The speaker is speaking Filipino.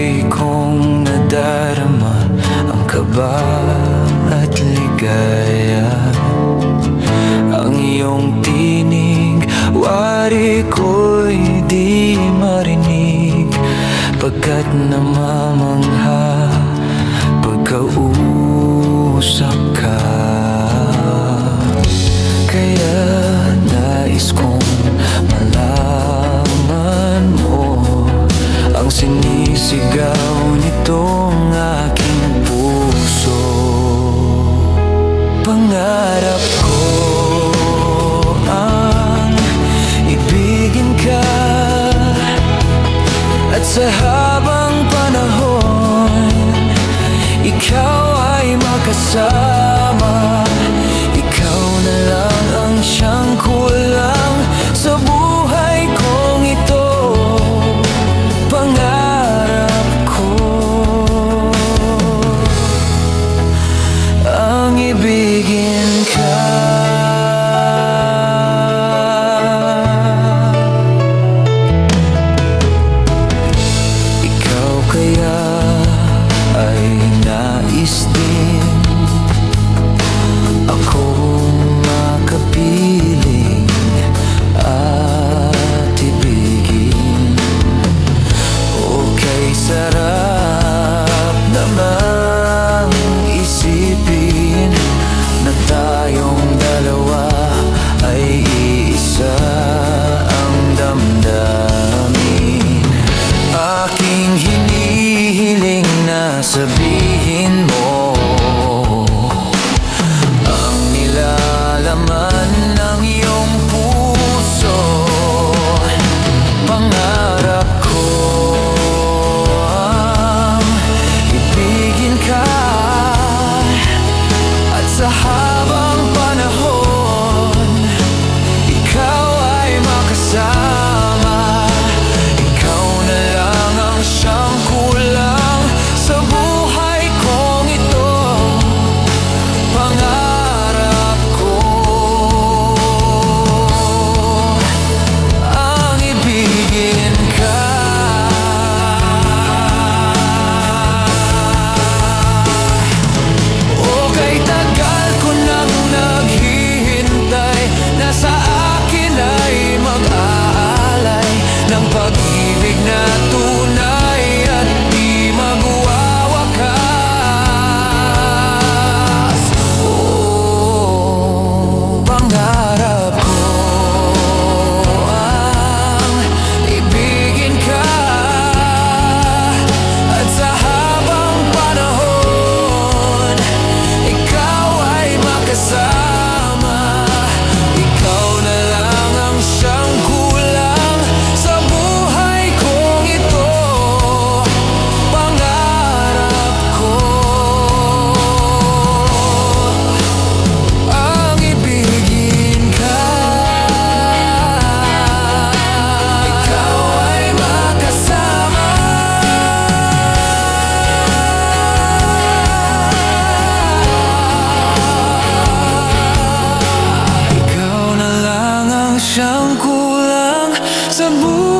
sabay kong nadarama ang kaba at ligaya. Ang iyong tinig, wari ko'y di marinig, pagkat namamangha pagkausap ka. Kaya nais kong malaman mo ang sinisigaw nitong aking puso. Pangarap ko ang ibigin ka, at sa habang panahon ikaw ay makasama. Ikaw na lang ang siyang kulang sa buhay kong ito. Pangarap ko ang ibigin ka. Ikaw kaya ay nais din akong makapiling at ibigin. Okay, sarap namang isipin na tayong dalawa ay iisa ang damdamin. Aking hinihiling na sabihin mo ang nilalaman ng iyong puso. Pangarap ko ang ibigin ka, at sa habang panahon ikaw ay makasama. Ikaw na lang ang siyang kulang sa buhay kong ito. Pangarap ko ang ibigin ka. Okay, tagal ko nang naghihintay na sa akin ay mag-aalay ng pag-ibig na tunay at di magwawakas. Oh, pangarap ko ang ibigin ka, at sa habang panahon ikaw ay makasama. Ikaw na lang ang siyang kulang sa buhay kong ito. Pangarap ko ang ibigin ka. Ikaw ay makasama. Ikaw na lang ang siyang kulang sa buhay